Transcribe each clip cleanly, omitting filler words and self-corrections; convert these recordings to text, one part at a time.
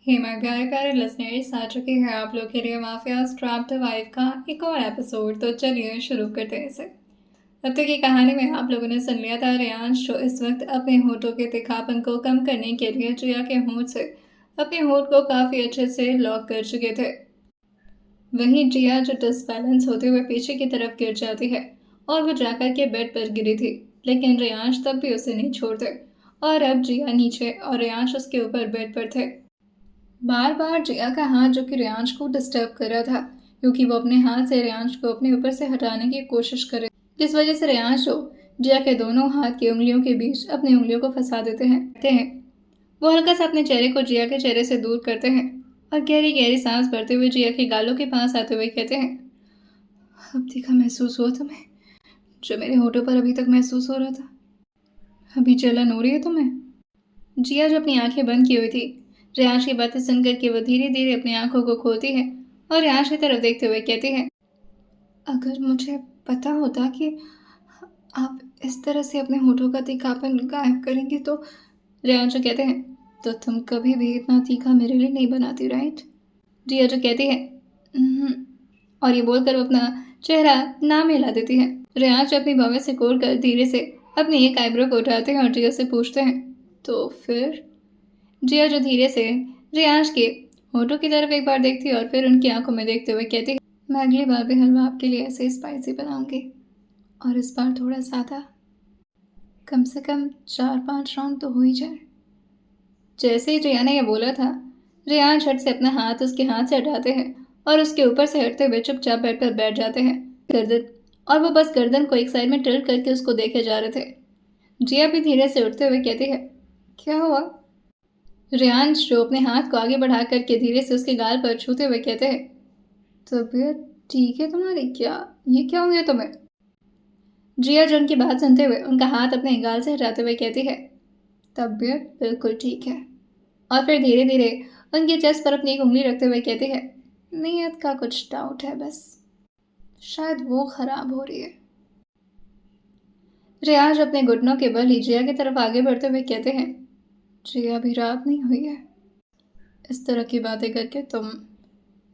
हेमा प्यारे प्यारे लिसनर्स आ चुके हैं आप लोग के लिए माफियाज ट्रैप्ड वाइफ का एक और एपिसोड। तो चलिए शुरू करते हैं इसे। अब तक की कहानी में आप लोगों ने सुन लिया था रियांश जो इस वक्त अपने होठों के तिखापन को कम करने के लिए जिया के होंठ से अपने होठ को काफी अच्छे से लॉक कर चुके थे। वहीं जिया जो डिसबैलेंस होते हुए पीछे की तरफ गिर जाती है और वो जाकर के बेड पर गिरी थी, लेकिन रियांश तब भी उसे नहीं छोड़ते और अब जिया नीचे और रियांश उसके ऊपर बेड पर थे। बार बार जिया का हाथ जो कि रियांश को डिस्टर्ब कर रहा था, क्योंकि वो अपने हाथ से रियांश को अपने ऊपर से हटाने की कोशिश करे, जिस वजह से रियांश को जिया के दोनों हाथ की उंगलियों के बीच अपनी उंगलियों को फंसा देते हैं। वो हल्का सा अपने चेहरे को जिया के चेहरे से दूर करते हैं और गहरी गहरी सांस भरते हुए जिया के गालों के पास आते हुए कहते हैं, अब देखा महसूस हुआ तुम्हें जो मेरे होठों पर अभी तक महसूस हो रहा था? अभी जलन हो रही है तुम्हें? जिया जो अपनी आंखें बंद की हुई थी, रियांश की बातें सुनकर के वो धीरे धीरे अपनी आंखों को खोलती है और रियांश की तरफ देखते हुए कहती है, अगर मुझे पता होता कि आप इस तरह से अपने होठों का तीखापन गायब करेंगे तो। रियांश जो कहते हैं, तो तुम कभी भी इतना तीखा मेरे लिए नहीं बनाती, राइट? जिया जो कहती है, "हम्म," और ये बोलकर वो अपना चेहरा ना मिला देती है। रियांश अपनी भवें से कोर कर धीरे से अपनी एक आईब्रो को उठाते हैं और जिया से पूछते हैं, तो फिर? जिया जो धीरे से रियांश के होठों की तरफ एक बार देखती है और फिर उनकी आंखों में देखते हुए कहती है, मैं अगली बार भी हलवा आपके लिए ऐसे स्पाइसी बनाऊंगी, और इस बार थोड़ा ज़्यादा, कम से कम 4-5 राउंड तो हो ही जाए। जैसे ही जिया ने यह बोला था, रियांश झट से अपना हाथ उसके हाथ से हटाते हैं और उसके ऊपर से हटते हुए चुपचाप बेड पर बैठ जाते हैं। गर्दन और वो बस गर्दन को एक साइड में टिल्ट करके उसको देखे जा रहे थे। जिया भी धीरे से उठते हुए कहती है, क्या हुआ? रियांश जो अपने हाथ को आगे बढ़ा करके धीरे से उसके गाल पर छूते हुए कहते हैं, तबीयत ठीक है तुम्हारी क्या? ये क्या हो गया तुम्हें? जिया जो उनकी बात सुनते हुए उनका हाथ अपने गाल से हटाते हुए कहती है, तबीयत बिल्कुल ठीक है। और फिर धीरे धीरे उनके चेस्ट पर अपनी एक उंगली रखते हुए कहती है, नीयत का कुछ डाउट है बस, शायद वो खराब हो रही है। रियाज अपने घुटनों के बल ही जिया की तरफ आगे बढ़ते हुए कहते हैं, जिया अभी रात नहीं हुई है इस तरह की बातें करके तुम।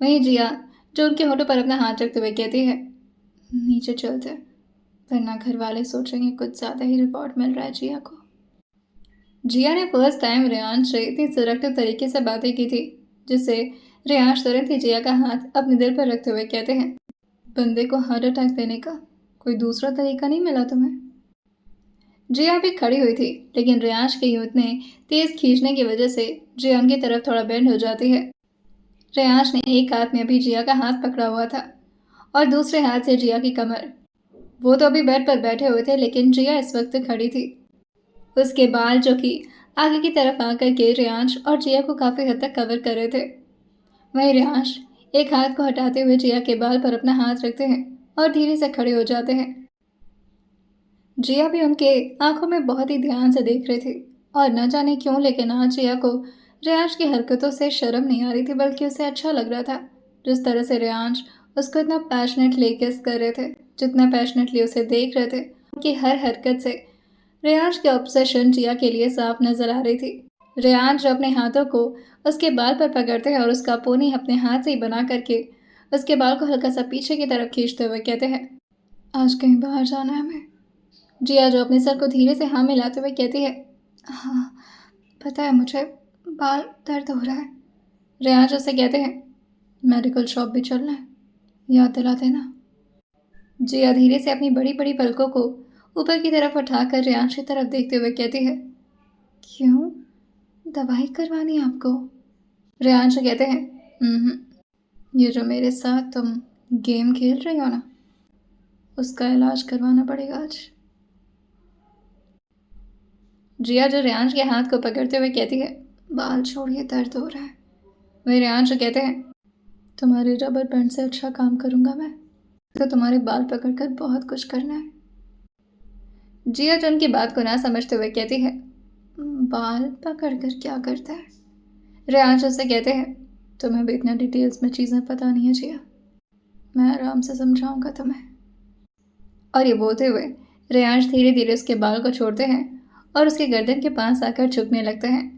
वहीं जिया जो उनके होठों पर अपना हाथ रखते हुए कहती है, नीचे चलते, वरना घर वाले सोचेंगे कुछ ज़्यादा ही रिवॉर्ड मिल रहा है जिया को। जिया ने फर्स्ट टाइम रेयांश से इतनी सेलेक्टिव तरीके से बातें की थी, जिससे रेयांश तुरंत ही जिया का हाथ अपने दिल पर रखते हुए कहते हैं, बंदे को हार्ट अटैक देने का कोई दूसरा तरीका नहीं मिला तुम्हें? जिया भी खड़ी हुई थी, लेकिन रेयांश के यूं इतने तेज खींचने की वजह से जिया उनकी तरफ थोड़ा बेंड हो जाती है। रेयांश ने एक हाथ में अभी जिया का हाथ पकड़ा हुआ था और दूसरे हाथ से जिया की कमर। वो तो अभी बेड पर बैठे हुए थे, लेकिन जिया इस वक्त खड़ी थी। उसके बाल जो कि आगे की तरफ आकर के रियांश और जिया को काफ़ी हद तक कवर कर रहे थे। वहीं रियांश एक हाथ को हटाते हुए जिया के बाल पर अपना हाथ रखते हैं और धीरे से खड़े हो जाते हैं। जिया भी उनके आंखों में बहुत ही ध्यान से देख रही थी और न जाने क्यों, लेकिन आज जिया को रियांश की हरकतों से शर्म नहीं आ रही थी, बल्कि उसे अच्छा लग रहा था जिस तरह से रियांश उसको इतना पैशनेटली किस कर रहे थे, जितना पैशनेटली उसे देख रहे थे। उनकी हर हरकत से रेयांश की ऑब्सेशन जिया के लिए साफ नजर आ रही थी। रेयांश अपने हाथों को उसके बाल पर पकड़ते हैं और उसका पोनी अपने हाथ से ही बना करके उसके बाल को हल्का सा पीछे की तरफ खींचते हुए कहते हैं, आज कहीं बाहर जाना है हमें? जिया जो अपने सर को धीरे से हाँ मिलाते हुए कहती है, हाँ पता है मुझे, बाल दर्द हो रहा है। रेयांश उसे कहते हैं, मेडिकल शॉप भी चलना है, याद दिला देना। जिया धीरे से अपनी बड़ी बड़ी पलकों को ऊपर की तरफ उठाकर रेयांश की तरफ देखते हुए कहती है, क्यों, दवाई करवानी है आपको? रेयांश कहते हैं, ये जो मेरे साथ तुम गेम खेल रही हो ना, उसका इलाज करवाना पड़ेगा आज। जिया जो रेयांश के हाथ को पकड़ते हुए कहती है, बाल छोड़िए, दर्द हो रहा है। वे रेयांश कहते हैं, तुम्हारे रबर बैंड से अच्छा काम करूंगा मैं, तो तुम्हारे बाल पकड़कर बहुत कुछ करना है। जिया जो उनकी बात को ना समझते हुए कहती है, बाल पकड़कर क्या करता है? रेयांश उससे कहते हैं, तुम्हें भी इतना डिटेल्स में चीज़ें पता नहीं है जिया, मैं आराम से समझाऊंगा तुम्हें। और ये बोलते हुए रेयांश धीरे धीरे उसके बाल को छोड़ते हैं और उसके गर्दन के पास आकर झुकने लगते हैं।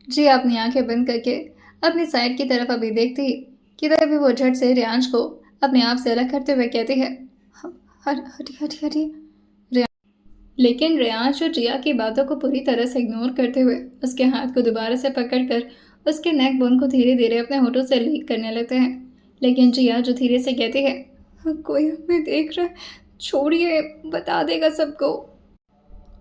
जिया अपनी आंखें बंद करके अपनी साइड की तरफ अभी देखती ही कि तभी वो झट से रेयांश को अपने आप से अलग करते हुए कहती है, हरी हरी हरी। लेकिन रेयांश जो जिया की बातों को पूरी तरह से इग्नोर करते हुए उसके हाथ को दोबारा से पकड़कर उसके नेक बोन को धीरे धीरे अपने होठों से लीक करने लगते हैं। लेकिन जिया जो धीरे से कहती है, कोई हमें देख रहा है, छोड़िए, बता देगा सबको।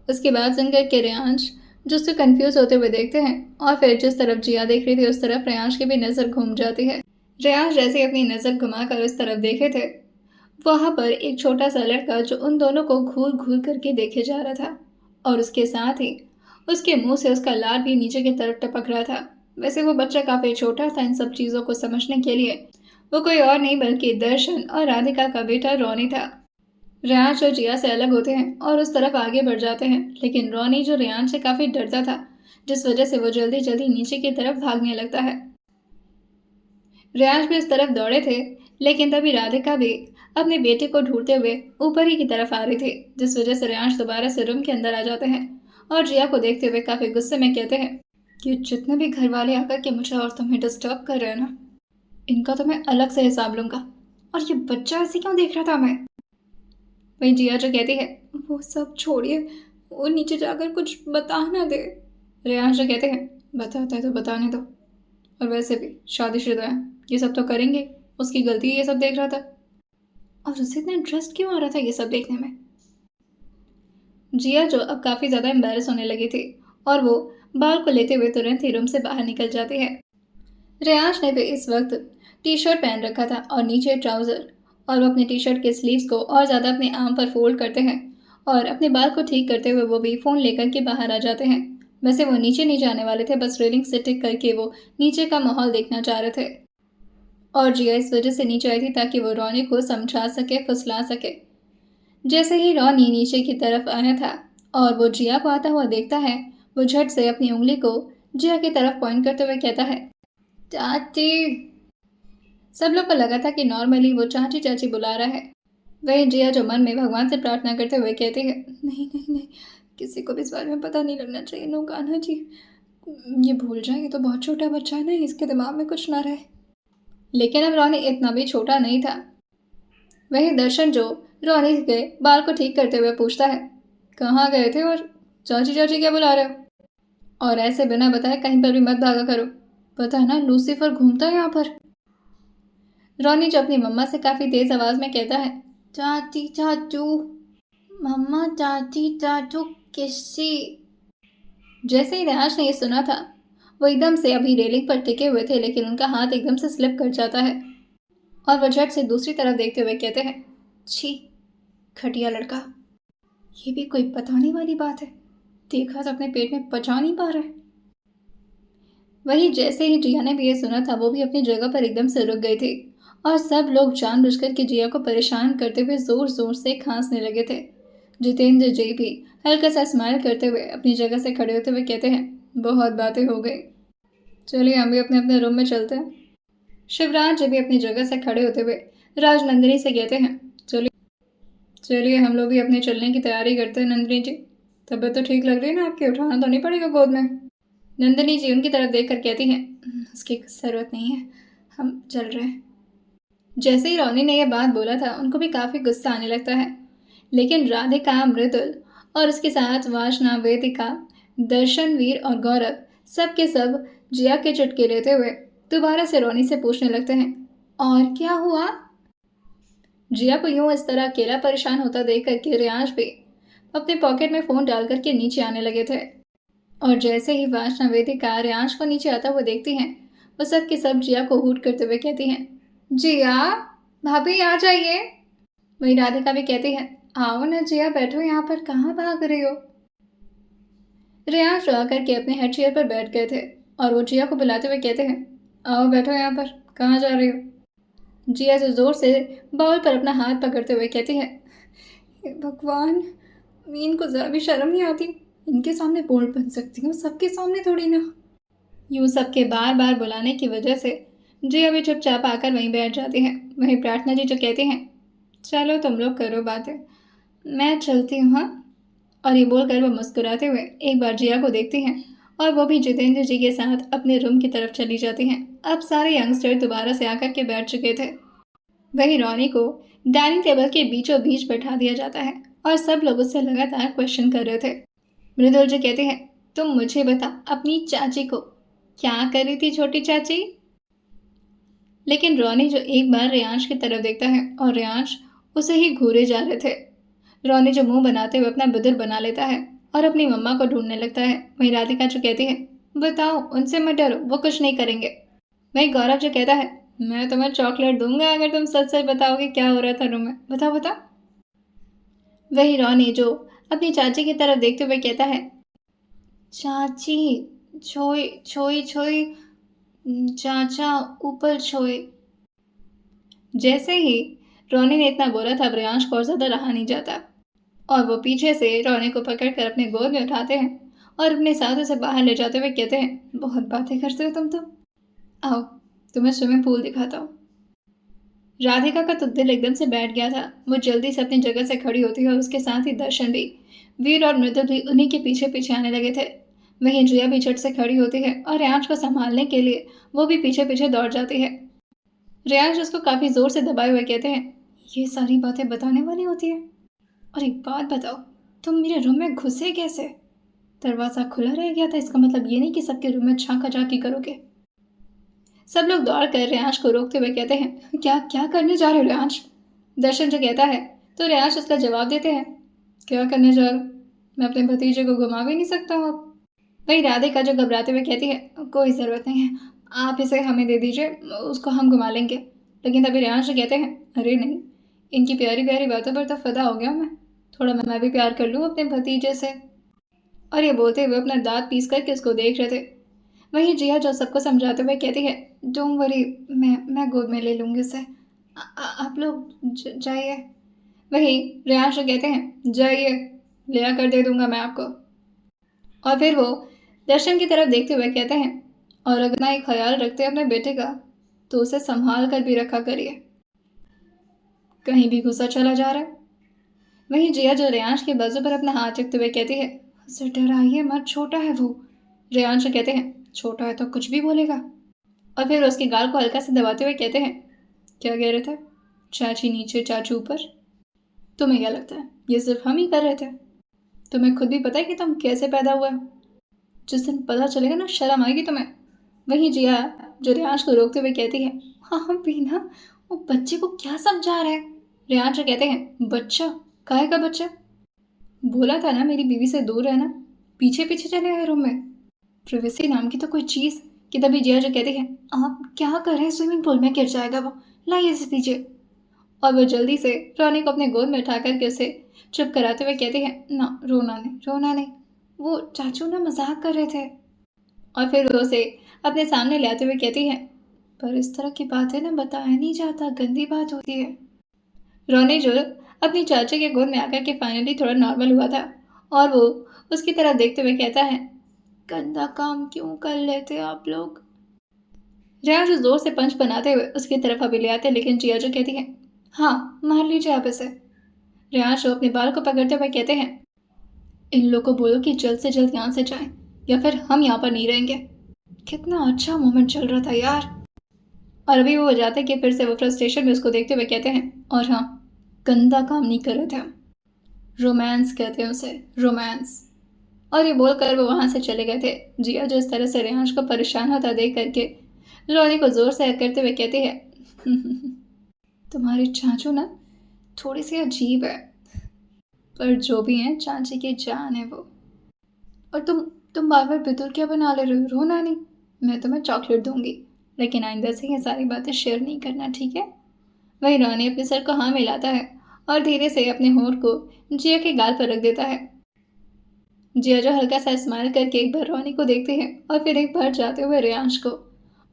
उसकी बात सुनकर के रेयांश जो उससे कंफ्यूज होते हुए देखते हैं और फिर जिस तरफ जिया देख रही थी उस तरफ रेयांश की भी नज़र घूम जाती है। रेयांश जैसे अपनी नज़र घुमाकर उस तरफ देखे थे, वहां पर एक छोटा सा लड़का जो उन दोनों को घूर घूर करके देखे जा रहा था और उसके साथ ही उसके मुंह से उसका लार भी नीचे की तरफ टपक रहा था। वैसे वो बच्चा काफी छोटा था इन सब चीजों को समझने के लिए। वो कोई और नहीं बल्कि दर्शन और राधिका का बेटा रोनी था। रेयांश और जिया से अलग होते हैं और उस तरफ आगे बढ़ जाते हैं, लेकिन रोनी जो रेयांश से काफी डरता था, जिस वजह से वो जल्दी जल्दी नीचे की तरफ भागने लगता है। रेयांश भी उस तरफ दौड़े थे, लेकिन तभी राधिका भी अपने बेटे को ढूंढते हुए ऊपर ही की तरफ आ रही थी, जिस वजह से रेयांश दोबारा से रूम के अंदर आ जाते हैं और जिया को देखते हुए काफी गुस्से में कहते हैं कि जितने भी घर वाले आकर के मुझे और तुम्हें डिस्टर्ब कर रहे हैं ना, इनका तो मैं अलग से हिसाब लूंगा। और ये बच्चा ऐसे क्यों देख रहा था मैं? वही जिया जो कहती है, वो सब छोड़िए, वो नीचे जाकर कुछ बता ना दे। रेयांश जो कहते हैं, बताता है तो बताने दो, और वैसे भी शादीशुदा है, ये सब तो करेंगे, उसकी गलती ये सब देख रहा था। और उसे इतना इंटरेस्ट क्यों आ रहा था ये सब देखने में? जिया जो अब काफी ज्यादा एम्बेरस होने लगी थी और वो बाल को लेते हुए तुरंत ही रूम से बाहर निकल जाती है। रेयांश ने भी इस वक्त टी शर्ट पहन रखा था और नीचे ट्राउजर, और वो अपने टी शर्ट के स्लीव्स को और ज्यादा अपने आर्म पर फोल्ड करते हैं और अपने बाल को ठीक करते हुए वो भी फोन लेकर के बाहर आ जाते हैं। वैसे वो नीचे नहीं जाने वाले थे, बस रेलिंग से टिक करके वो नीचे का माहौल देखना चाह रहे थे। और जिया इस वजह से नीचे आई थी ताकि वो रोनी को समझा सके, फुसला सके। जैसे ही रॉनी नीचे की तरफ आया था और वो जिया को आता हुआ देखता है, वो झट से अपनी उंगली को जिया की तरफ पॉइंट करते हुए कहता है, चाची। सब लोग को लगा था कि नॉर्मली वो चाची चाची बुला रहा है। वही जिया जो मन में भगवान से प्रार्थना करते हुए कहती है, नहीं नहीं नहीं, किसी को भी इस बारे में पता नहीं लगना चाहिए, नो कान्हा जी, ये भूल जाए, ये तो बहुत छोटा बच्चा है ना, इसके दिमाग में कुछ ना रहे। लेकिन अब रॉनी इतना भी छोटा नहीं था। वही दर्शन जो रोनी के बाल को ठीक करते हुए पूछता है, कहाँ गए थे और चाची चाची क्या बुला रहे हो? और ऐसे बिना बताए कहीं पर भी मत भागा करो, पता है ना लूसीफर घूमता है यहाँ पर। रोनी जो अपनी मम्मा से काफी तेज आवाज में कहता है, चाची चाचू, मम्मा चाची चाचू किसी। जैसे ही रेयांश ने ये सुना था, वो एकदम से अभी रेलिंग पर टिके हुए थे, लेकिन उनका हाथ एकदम से स्लिप कर जाता है और वो झट से दूसरी तरफ देखते हुए कहते हैं, छी, घटिया लड़का, ये भी कोई बताने वाली बात है, देखा तो अपने पेट में पचा नहीं पा रहा है। वही जैसे ही जिया ने भी ये सुना था, वो भी अपनी जगह पर एकदम से रुक गई थी और सब लोग जानबूझकर के जिया को परेशान करते हुए जोर जोर से खांसने लगे थे। जितेंद्र जी भी हल्का सा स्माइल करते हुए अपनी जगह से खड़े होते हुए कहते हैं, बहुत बातें हो गई, चलिए हम भी अपने अपने रूम में चलते हैं। शिवराज जी भी अपनी जगह से खड़े होते हुए राजनंदिनी से कहते हैं, चलिए चलिए हम लोग भी अपने चलने की तैयारी करते हैं। नंदिनी जी, तबीयत तो ठीक लग रही है ना आपकी, उठाना तो नहीं पड़ेगा गोद में? नंदिनी जी उनकी तरफ देखकर कहती हैं, उसकी कुछ ज़रूरत नहीं है, हम चल रहे हैं। जैसे ही रोनी ने यह बात बोला था, उनको भी काफ़ी गुस्सा आने लगता है, लेकिन राधिका, मृदुल और उसके साथ वासना, वेदिका, दर्शनवीर और गौरव सब के सब जिया के चुटके लेते हुए दोबारा से रोनी से पूछने लगते हैं, और क्या हुआ? जिया को यूं इस तरह अकेला परेशान होता देख करके रेयांश भी अपने पॉकेट में फ़ोन डाल करके नीचे आने लगे थे। और जैसे ही वासना, वेदिका रेयांश को नीचे आता हुआ देखती हैं, वो सब की सब जिया को हूट करते हुए कहती हैं, जिया भाभी आ जाइए। वही राधिका भी कहती है, आओ ना जिया, बैठो यहाँ पर, कहाँ भाग रही हो? रेयांश रो करके अपने हेड चेयर पर बैठ गए थे और वो जिया को बुलाते हुए कहते हैं, आओ बैठो यहाँ पर, कहाँ जा रही हो? जिया से जोर से बाउल पर अपना हाथ पकड़ते हुए कहती है, हे भगवान, मीन को जरा भी शर्म नहीं आती, इनके सामने बोल बन सकती हूँ, सबके सामने थोड़ी ना। यूं सबके बार बार बुलाने की वजह से जिया भी चुपचाप आकर वहीं बैठ जाती है। वहीं प्रार्थना जी जो कहती हैं, चलो तुम लोग करो बातें, मैं चलती हूँ हाँ। और ये बोलकर वो मुस्कुराते हुए एक बार जिया को देखती हैं और वो भी जितेंद्र जी के साथ अपने रूम की तरफ चली जाती हैं। अब सारे यंगस्टर दोबारा से आकर के बैठ चुके थे। वही रोनी को डाइनिंग टेबल के बीचों बीच बैठा दिया जाता है और सब लोग उससे लगातार क्वेश्चन कर रहे थे। मृदुल जी कहते हैं, तुम मुझे बता, अपनी चाची को क्या कर रही थी छोटी चाची? लेकिन रोनी जो एक बार रेयांश की तरफ देखता है और रेयांश उसे ही घूरे जा रहे थे। रोनी जो मुंह बनाते हुए अपना बदल बना लेता है और अपनी मम्मा को ढूंढने लगता है। वहीं राधिका जो कहती है, बताओ, उनसे मत डरो, वो कुछ नहीं करेंगे। वहीं गौरव जो कहता है, मैं तुम्हें चॉकलेट दूंगा अगर तुम सच सच बताओगे क्या हो रहा था रूम में, बताओ बताओ। वही रोनी जो अपनी चाची की तरफ देखते हुए कहता है, चाची, छोई छोई छोई, चाचा ऊपर छोई। जैसे ही रोनी ने इतना बोला था, ब्रियांश को और ज्यादा रहा नहीं जाता और वो पीछे से रोनी को पकड़कर अपने गोद में उठाते हैं और अपने साथ उसे बाहर ले जाते हुए कहते हैं, बहुत बातें करते हो तुम तो, आओ तुम्हें स्विमिंग पूल दिखाता हूँ। राधिका का तो दिल एकदम से बैठ गया था। वो जल्दी से अपनी जगह से खड़ी होती है और उसके साथ ही दर्शन भी, वीर और मृदुल भी उन्हीं के पीछे पीछे आने लगे थे। वहीं जिया भी झट से खड़ी होती है और रेयांश को संभालने के लिए वो भी पीछे पीछे दौड़ जाती है। रेयांश उसको काफी जोर से दबाए हुए कहते हैं, ये सारी बातें बताने वाली होती है? और एक बात बताओ, तुम मेरे रूम में घुसे कैसे? दरवाजा खुला रह गया था, इसका मतलब ये नहीं कि सबके रूम में झांका झांकी करोगे। सब लोग दौड़ कर रेयांश को रोकते हुए कहते हैं, क्या क्या करने जा रहे हो रेयांश? दर्शन जो कहता है तो रेयांश उसका जवाब देते हैं, क्या करने जा रहा हूँ? मैं अपने भतीजे को घुमा भी नहीं सकता हूँ अब। वही राधिका जो घबराते हुए कहती है, कोई ज़रूरत नहीं है, आप इसे हमें दे दीजिए, उसको हम घुमा लेंगे। लेकिन तभी रेयांश जो कहते हैं, अरे नहीं, इनकी प्यारी प्यारी बातों पर तो फदा हो गया मैं, थोड़ा मैं भी प्यार कर लूँ अपने भतीजे से। और ये बोलते हुए अपना दांत पीस करके उसको देख रहे थे। वहीं जिया जो सबको समझाते हुए कहती है, डोंट वरी, मैं गोद में ले लूँगी उसे, आप लोग जाइए। वहीं रेयांश कहते हैं, जाइए, ले आकर दे दूंगा मैं आपको। और फिर वो दर्शन की तरफ देखते हुए कहते हैं, और अगर ना ही ख्याल रखते अपने बेटे का तो उसे संभाल कर भी रखा करिए, कहीं भी गुस्सा चला जा रहा है। वहीं जिया जो रेयांश के बाजू पर अपना हाथ रखते हुए कहती है, उसे डराइए मत, छोटा है वो। रेयांश कहते हैं, छोटा है तो कुछ भी बोलेगा। और फिर उसके गाल को हल्का से दबाते हुए कहते हैं, क्या कह रहे थे? चाची नीचे चाचू ऊपर? तुम्हें क्या लगता है ये सिर्फ हम ही कर रहे थे? तुम्हें खुद भी पता है कि तुम कैसे पैदा हुए हो? जिस दिन पता चलेगा ना, शर्म आएगी तुम्हें। वहीं जिया जो रेयांश को रोकते हुए कहती है, हाँ बीना, वो बच्चे को क्या समझा रहे हैं? रेयांश कहते हैं, बच्चा? काहे का बच्चा? बोला था ना मेरी बीवी से दूर रहना, पीछे पीछे चले आए रूम में, प्रिवेसी नाम की तो कोई चीज़। कि तभी जिया जो कहती है, आप क्या कर रहे हैं, स्विमिंग पूल में गिर जाएगा वो, लाइए इसे दीजिए। और वो जल्दी से रोनी को अपने गोद में उठा करके उसे चुप कराते हुए कहती है, ना रोना नहीं, रोना नहीं, वो चाचू ना मजाक कर रहे थे। और फिर वो उसे अपने सामने ले आते हुए कहती है, पर इस तरह की बातें ना बताया नहीं जाता, गंदी बात होती है। रोनी जो अपनी चाचा के गोद में आकर के फाइनली थोड़ा नॉर्मल हुआ था और वो उसकी तरफ देखते हुए कहता है, गंदा काम क्यों कर लेते आप लोग? रेयांश जोर से पंच बनाते हुए उसकी तरफ अभी ले आते, लेकिन जिया जो कहती है, हाँ मार लीजिए आप इसे। रेयांश अपने बाल को पकड़ते हुए कहते हैं, इन लोगों को बोलो कि जल्द से जल्द यहाँ से जाएं या फिर हम यहाँ पर नहीं रहेंगे। कितना अच्छा मोमेंट चल रहा था यार। और अभी वो जाते कि फिर से वो फ्रस्ट्रेशन में उसको देखते हुए कहते हैं, और हाँ, गंदा काम नहीं कर रहे थे हम, रोमांस कहते हैं उसे, रोमांस। और ये बोलकर वो वहाँ से चले गए थे। जिया जो इस तरह से रेयांश को परेशान होता देख करके रोनी को जोर से करते हुए कहती है, तुम्हारी चाचू ना थोड़ी सी अजीब है, पर जो भी है चाची की जान है वो। और तुम बार बार बितुर क्या बना ले रहे हो? रोना नहीं, मैं तुम्हें चॉकलेट दूंगी, लेकिन आइंदा से ये सारी बातें शेयर नहीं करना, ठीक है? वही रोनी अपने सर को हाँ मिलाता है और धीरे से अपने होंठ को जिया के गाल पर रख देता है। जिया जो हल्का सा स्माइल करके एक बार रोनी को देखती है और फिर एक बार जाते हुए रेयांश को,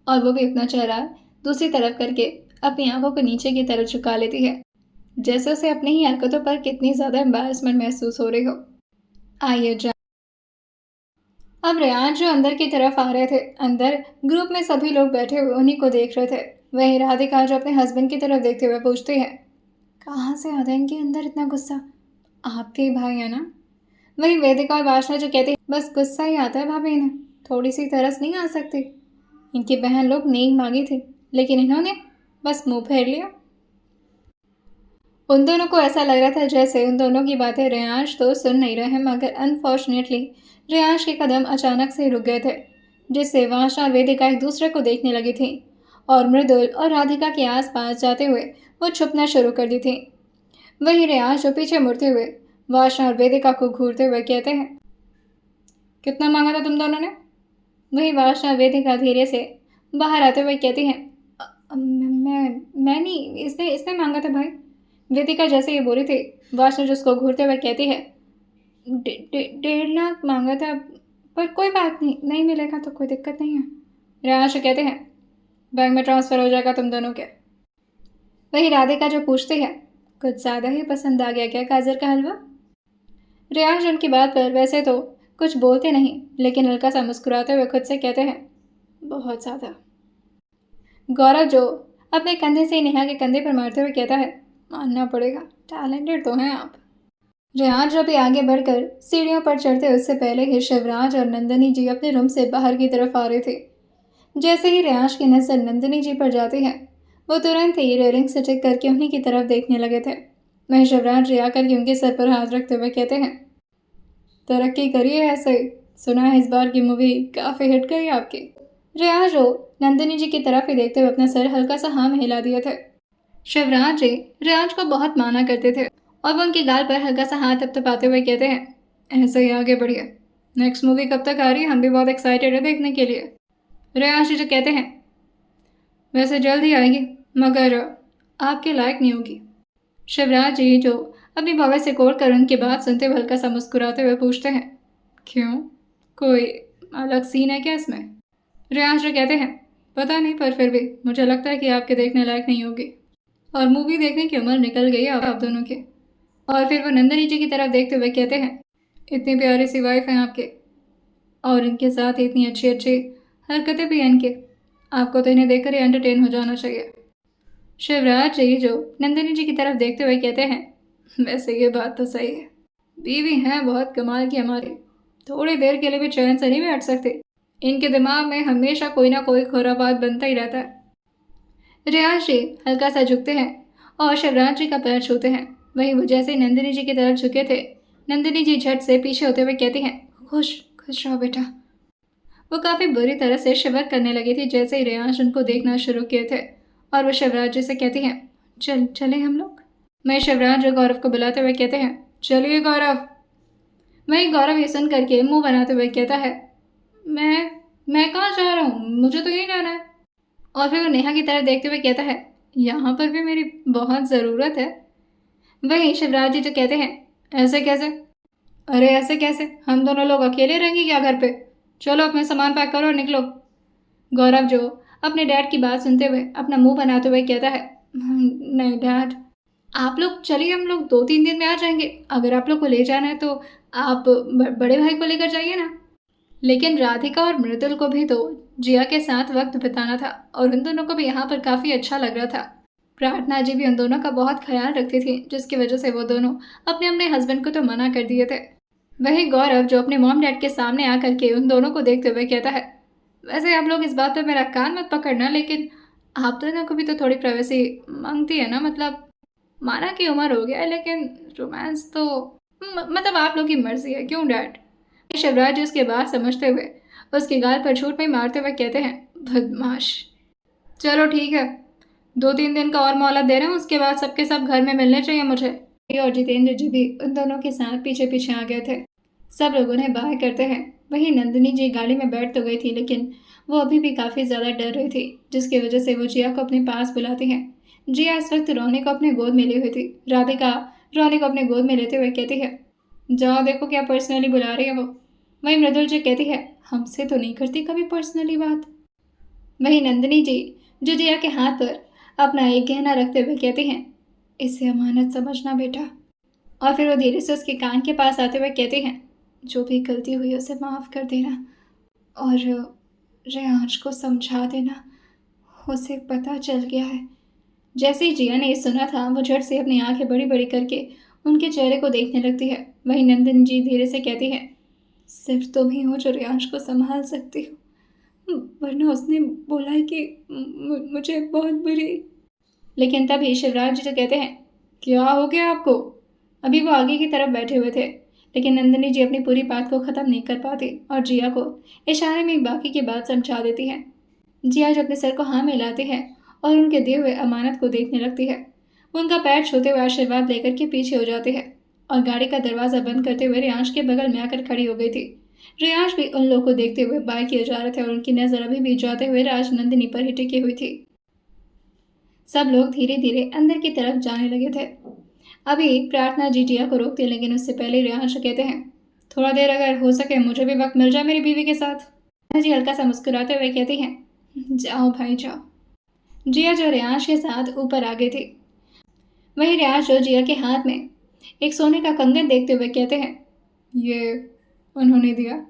और वो भी अपना चेहरा दूसरी तरफ करके अपनी आंखों को नीचे की तरफ झुका लेती है, जैसे उसे अपनी ही हरकतों पर कितनी ज़्यादा एम्बैरसमेंट महसूस हो रही हो। आइए जा। अब रेयांश जो अंदर की तरफ आ रहे थे, अंदर ग्रुप में सभी लोग बैठे हुए उन्हीं को देख रहे थे। वहीं राधिका जो अपने हस्बैंड की तरफ देखते हुए पूछती है, कहाँ से आता है इनके अंदर इतना गुस्सा? आपके भाई है ना? वहीं वेदिका और वासना जो कहती है, बस गुस्सा ही आता है भाभी इन्हें, थोड़ी सी तरस नहीं आ सकती? इनकी बहन लोग नेक मांगी थी, लेकिन इन्होंने बस मुंह फेर लिया। उन दोनों को ऐसा लग रहा था जैसे उन दोनों की बातें रेयांश तो सुन नहीं रहे, मगर अनफॉर्चुनेटली रेयांश के कदम अचानक से रुक गए थे, जिससे वाशा और वेदिका एक दूसरे को देखने लगी थी और मृदुल और राधिका के आसपास जाते हुए वो छुपना शुरू कर दी थी। वहीं रेयांश जो पीछे मुड़ते हुए वाशा और वेदिका को घूरते हुए कहते हैं, कितना मांगा था तुम दोनों ने? वहीं वाशा वेदिका धीरे से बाहर आते हुए कहती हैं, मैं नहीं, इसने इसने मांगा था भाई। वेदिका जैसे ये बोली थी, वाशा जिसको घूरते हुए कहती है, 1.5 लाख मांगा था, पर कोई बात नहीं, नहीं मिलेगा तो कोई दिक्कत नहीं है। रेयांश कहते हैं, बैंक में ट्रांसफ़र हो जाएगा तुम दोनों के। वही राधिका जो पूछती है, कुछ ज़्यादा ही पसंद आ गया क्या गाजर का हलवा? रेयांश उनकी बात पर वैसे तो कुछ बोलते नहीं, लेकिन हल्का सा मुस्कुराते हुए खुद से कहते हैं, बहुत ज़्यादा। गौरव जो अपने कंधे से नेहा के कंधे पर मारते हुए कहता है, मानना पड़ेगा, टैलेंटेड तो हैं आप। रेयांश जब भी आगे बढ़कर सीढ़ियों पर चढ़ते उससे पहले ही शिवराज और नंदिनी जी अपने रूम से बाहर की तरफ आ रहे थे। जैसे ही रेयांश की नज़र नंदिनी जी पर जाती है, वो तुरंत ही रेलिंग से टिक करके उन्हीं की तरफ देखने लगे थे। वहीं शिवराज जी आकर के उनके सर पर हाथ रखते हुए कहते हैं, तरक्की करिए ऐसे, सुना है इस बार की मूवी काफ़ी हिट गई आपकी। रेयांश जो नंदिनी जी की तरफ ही देखते हुए अपना सर हल्का सा हाँ में हिला दिए थे। शिवराज जी रेयांश को बहुत माना करते थे और वो उनके गाल पर हल्का सा हाथ थपथपाते हुए कहते हैं, ऐसे ही आगे बढ़िए। नेक्स्ट मूवी कब तक आ रही है? हम भी बहुत एक्साइटेड है देखने के लिए। रेयांश जी जो कहते हैं, वैसे जल्द ही आएगी, मगर आपके लायक नहीं होगी। शिवराज जी जो अपनी भवें से कोड़ कर उनकी बात सुनते हुए हल्का सा मुस्कुराते हुए पूछते हैं, क्यों, कोई अलग सीन है क्या इसमें? रेयांश जी कहते हैं, पता नहीं, पर फिर भी मुझे लगता है कि आपके देखने लायक नहीं होगी और मूवी देखने की उम्र निकल गई है आप दोनों की। और फिर वो नंदिनी जी की तरफ देखते हुए कहते हैं, इतनी प्यारी सी वाइफ हैं आपके और इनके साथ इतनी अच्छी अच्छी हरकतें भी हैं इनकी, आपको तो इन्हें देखकर ही एंटरटेन हो जाना चाहिए। शिवराज जी जो नंदिनी जी की तरफ देखते हुए कहते हैं, वैसे ये बात तो सही है, बीवी हैं बहुत कमाल की हमारी, थोड़ी देर के लिए भी चैन से नहीं बैठ सकते, इनके दिमाग में हमेशा कोई ना कोई खुरापात बनता ही रहता है। रेयांश जी हल्का सा झुकते हैं और शिवराज जी का पैर छूते हैं। वहीं वो जैसे ही नंदिनी जी की तरफ झुके थे, नंदिनी जी झट से पीछे होते हुए कहती हैं, खुश खुश रहो बेटा। वो काफ़ी बुरी तरह से शिवर करने लगी थी जैसे ही रेयांश उनको देखना शुरू किए थे और वो शिवराज जी से कहती हैं, चले हम लोग। मैं शिवराज जो गौरव को बुलाते हुए कहते हैं, चलिए गौरव। वहीं गौरव ये सुन करके मुंह बनाते हुए कहता है, मैं कहाँ जा रहा हूँ, मुझे तो यहीं जाना है। और फिर वो नेहा की तरफ देखते हुए कहता है, यहाँ पर भी मेरी बहुत ज़रूरत है। वहीं शिवराज जी तो कहते हैं, ऐसे कैसे? अरे ऐसे कैसे, हम दोनों लोग अकेले रहेंगे क्या घर पे? चलो अपने सामान पैक करो और निकलो। गौरव जो अपने डैड की बात सुनते हुए अपना मुंह बनाते हुए कहता है, नहीं डैड, आप लोग चलिए, हम लोग 2-3 दिन में आ जाएंगे। अगर आप लोग को ले जाना है तो आप बड़े भाई को लेकर जाइए ना। लेकिन राधिका और मृदुल को भी तो जिया के साथ वक्त बिताना था और उन दोनों को भी यहाँ पर काफ़ी अच्छा लग रहा था। प्रार्थना जी भी उन दोनों का बहुत ख्याल रखती थी, जिसकी वजह से वो दोनों अपने अपने हस्बैंड को तो मना कर दिए थे। वही गौरव जो अपने मॉम डैड के सामने आकर के उन दोनों को देखते हुए कहता है, वैसे आप लोग इस बात पर मेरा कान मत पकड़ना, लेकिन आप दोनों को भी तो थोड़ी प्राइवेसी मांगती है ना, मतलब माना की उम्र हो गया है, लेकिन रोमांस तो मतलब आप लोग की मर्जी है, क्यों डैड? शिवराज जी उसकी बात समझते हुए उसके गाल पर छूट में मारते हुए कहते हैं, बदमाश। चलो ठीक है, 2-3 दिन का और मोहलत दे रहे हैं, उसके बाद सबके सब घर में मिलने चाहिए मुझे। और जितेंद्र जी भी उन दोनों के साथ पीछे पीछे आ गए थे। सब लोग उन्हें बाय करते हैं। वहीं नंदिनी जी गाड़ी में बैठ तो गई थी, लेकिन वो अभी भी काफ़ी ज़्यादा डर रही थी, जिसकी वजह से वो जिया को अपने पास बुलाती हैं। जिया इस वक्त रोनी को अपने गोद में ली हुई थी। राधिका रोनी को अपने गोद में लेते हुए कहती है, जाओ देखो क्या पर्सनली बुला रही है वो। वहीं मृदुल जी कहती है, हमसे तो नहीं करती कभी पर्सनली बात। वहीं नंदिनी जी जो जिया के हाथ पर अपना एक गहना रखते हुए कहती हैं, इसे अमानत समझना बेटा। और फिर वो धीरे से उसके कान के पास आते हुए कहती हैं, जो भी गलती हुई उसे माफ़ कर देना और रेयांश को समझा देना, उसे पता चल गया है। जैसे ही जिया ने ये सुना था, वो झट से अपनी आंखें बड़ी बड़ी करके उनके चेहरे को देखने लगती है। वहीं नंदिनी जी धीरे से कहती है, सिर्फ तुम ही हो जो रियांश को संभाल सकती हो, वरना उसने बोला है कि मुझे बहुत बुरी। लेकिन तभी शिवराज जी तो कहते हैं, क्या हो गया आपको? अभी वो आगे की तरफ बैठे हुए थे, लेकिन नंदिनी जी अपनी पूरी बात को ख़त्म नहीं कर पाती और जिया को इशारे में बाकी की बात समझा देती है। जिया जो अपने सर को हाँ मिलाती है और उनके दिए हुए अमानत को देखने लगती है। वो उनका पैर छूते हुए आशीर्वाद लेकर के पीछे हो जाती है और गाड़ी का दरवाज़ा बंद करते हुए रियांश के बगल में आकर खड़ी हो गई थी। रियांश भी उन लोगों को देखते हुए बाय किए जा रहे थे और उनकी नज़र अभी भी जाते हुए राज नंदिनी पर ही टिकी हुई थी। सब लोग धीरे धीरे अंदर की तरफ जाने लगे थे। अभी प्रार्थना जी जिया को रोकती, लेकिन उससे पहले रियांश कहते हैं, थोड़ा देर अगर हो सके मुझे भी वक्त मिल जाए मेरी बीवी के साथ। प्रार्थना जी हल्का सा मुस्कुराते हुए कहती हैं, जाओ भाई जाओ। जिया जो रियांश के साथ ऊपर आ गई थी, वहीं रियांश जो जिया के हाथ में एक सोने का कंगन देखते हुए कहते हैं, ये उन्होंने दिया।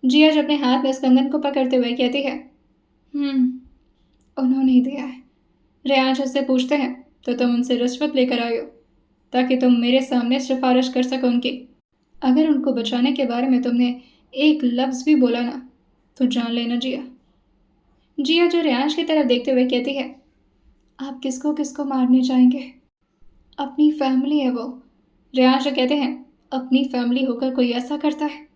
जिया जो अपने हाथ में उस कंगन को पकड़ते हुए कहती है, उन्होंने ही दिया है। रियांश उससे पूछते हैं, तो तुम उनसे रिश्वत लेकर आई हो ताकि तुम मेरे सामने सिफारिश कर सको उनकी? अगर उनको बचाने के बारे में तुमने एक लफ्ज़ भी बोला ना, तो जान लेना जिया। जिया जो रियांश की तरफ देखते हुए कहती है, आप किसको किसको मारने चाहेंगे? अपनी फैमिली है वो। रियांश जो कहते हैं, अपनी फैमिली होकर कोई ऐसा करता है?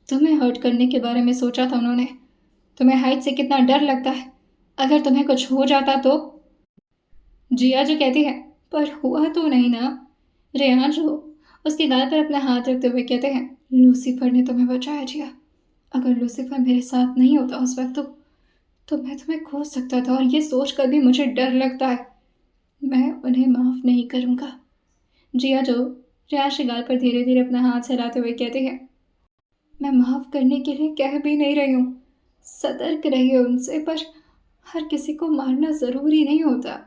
तुम्हें हर्ट करने के बारे में सोचा था उन्होंने। तुम्हें हाइट से कितना डर लगता है, अगर तुम्हें कुछ हो जाता तो? जिया जो कहती है, पर हुआ तो नहीं ना। रेहान जो उसके गाल पर अपना हाथ रखते हुए कहते हैं, लूसीफर ने तुम्हें बचाया जिया। अगर लूसीफर मेरे साथ नहीं होता उस वक्त तो मैं तुम्हें खो सकता था, और ये सोच कर भी मुझे डर लगता है। मैं उन्हें माफ़ नहीं करूँगा। जिया जो रेहान के गाल पर धीरे धीरे अपना हाथ हिलाते हुए कहती है, मैं माफ़ करने के लिए कह भी नहीं रही हूँ। सतर्क रहिए उनसे, पर हर किसी को मारना ज़रूरी नहीं होता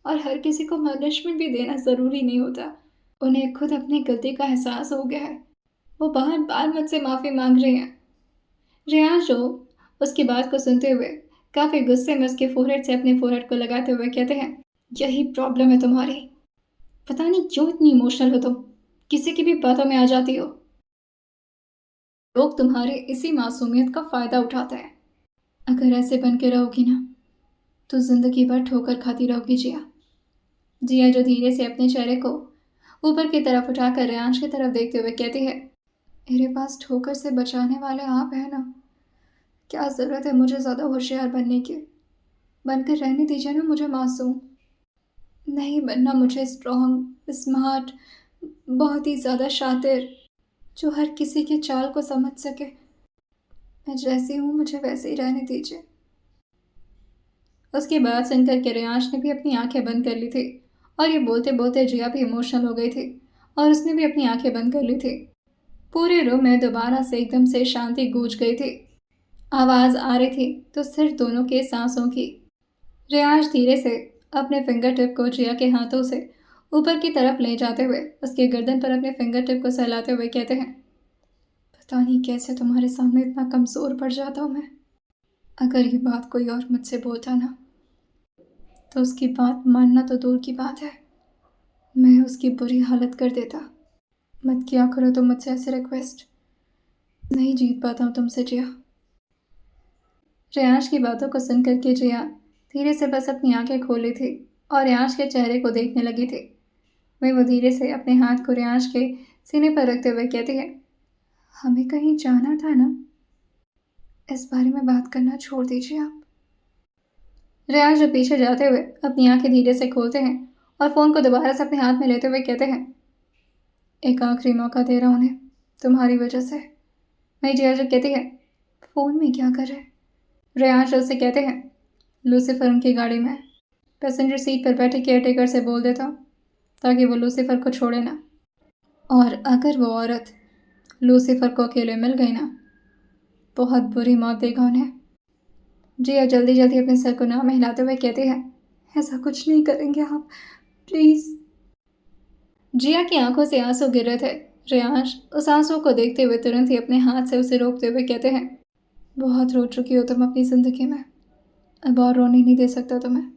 और हर किसी को पनिशमेंट भी देना ज़रूरी नहीं होता। उन्हें खुद अपनी गलती का एहसास हो गया है। वो बार बार मुझसे माफ़ी मांग रही हैं। रेहान जो उसकी बात को सुनते हुए काफ़ी गुस्से में उसके फोरहेड से अपने फोरहेड को लगाते हुए कहते हैं, यही प्रॉब्लम है तुम्हारी। पता नहीं क्यों इतनी इमोशनल हो तुम, किसी की भी बातों में आ जाती हो। लोग तुम्हारे इसी मासूमियत का फ़ायदा उठाते हैं। अगर ऐसे बन के रहोगी ना, तो ज़िंदगी भर ठोकर खाती रहोगी जिया। जिया जो धीरे से अपने चेहरे को ऊपर की तरफ उठाकर रेयांश की तरफ देखते हुए कहती है, मेरे पास ठोकर से बचाने वाले आप हैं ना, क्या ज़रूरत है मुझे ज़्यादा होशियार बनने की? बनकर रहने दीजिए ना मुझे मासूम। नहीं बनना मुझे स्ट्रॉन्ग, स्मार्ट, बहुत ही ज़्यादा शातिर, जो हर किसी की चाल को समझ सके। मैं जैसी हूँ मुझे वैसे ही रहने दीजिए। उसकी बात सुनकर के रेयांश ने भी अपनी आंखें बंद कर ली थी और ये बोलते बोलते जिया भी इमोशनल हो गई थी और उसने भी अपनी आंखें बंद कर ली थी। पूरे रूम में दोबारा से एकदम से शांति गूंज गई थी। आवाज़ आ रही थी तो सिर्फ दोनों के सांसों की। रेयांश धीरे से अपने फिंगर टिप को जिया के हाथों से ऊपर की तरफ ले जाते हुए उसके गर्दन पर अपने फिंगर टिप को सहलाते हुए कहते हैं, पता नहीं कैसे तुम्हारे सामने इतना कमज़ोर पड़ जाता हूँ मैं। अगर ये बात कोई और मुझसे बोलता ना, तो उसकी बात मानना तो दूर की बात है, मैं उसकी बुरी हालत कर देता। मत किया करो तुम मुझसे ऐसे रिक्वेस्ट। नहीं जीत पाता हूँ तुमसे जिया। रेयांश की बातों को सुन करके जिया धीरे से बस अपनी आंखें खोली थी और रेयांश के चेहरे को देखने लगी थी। वहीं वो धीरे से अपने हाथ को रेयांश के सीने पर रखते हुए कहती है, हमें कहीं जाना था ना, इस बारे में बात करना छोड़ दीजिए आप। रेयांश जो पीछे जाते हुए अपनी आंखें धीरे से खोलते हैं और फ़ोन को दोबारा से अपने हाथ में लेते हुए कहते हैं, एक आखिरी मौका दे रहा हूँ उन्हें, तुम्हारी वजह से। वहीं जिया जो कहती है, फ़ोन में क्या कर रहे? रेयांश उससे कहते हैं, लूसीफर उनकी गाड़ी में, पैसेंजर सीट पर बैठे केयरटेकर से बोल देता हूँ ताकि वो लूसीफर को छोड़े ना, और अगर वो औरत लूसीफर को अकेले मिल गई ना, बहुत बुरी मौत देगा उन्हें। जिया जल्दी जल्दी अपने सर को नाम हिलाते हुए कहते हैं, ऐसा कुछ नहीं करेंगे आप, प्लीज़। जिया की आंखों से आंसू गिर रहे थे। रेयांश उस आंसू को देखते हुए तुरंत ही अपने हाथ से उसे रोकते हुए कहते हैं, बहुत रो चुकी हो तुम अपनी ज़िंदगी में, अब और रोने नहीं दे सकता तुम्हें।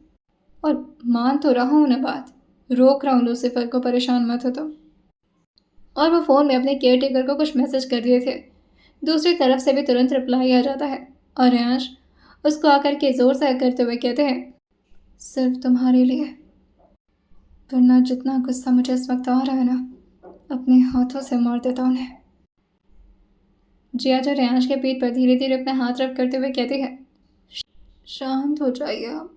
और मान तो रहा हूँ ना बात, रोक रहा हूँ लूसीफर को, परेशान मत हो तुम। और वो फ़ोन में अपने केयर टेकर को कुछ मैसेज कर दिए थे दूसरी तरफ से भी तुरंत रिप्लाई आ जाता है और रेयांश उसको आकर के जोर से करते हुए कहते हैं, सिर्फ तुम्हारे लिए, वरना जितना गुस्सा मुझे इस वक्त आ रहा है ना, अपने हाथों से मार देता उन्हें। जिया जो रेयांश के पीठ पर धीरे धीरे अपना हाथ रब करते हुए कहती है, शांत हो जाइए आप,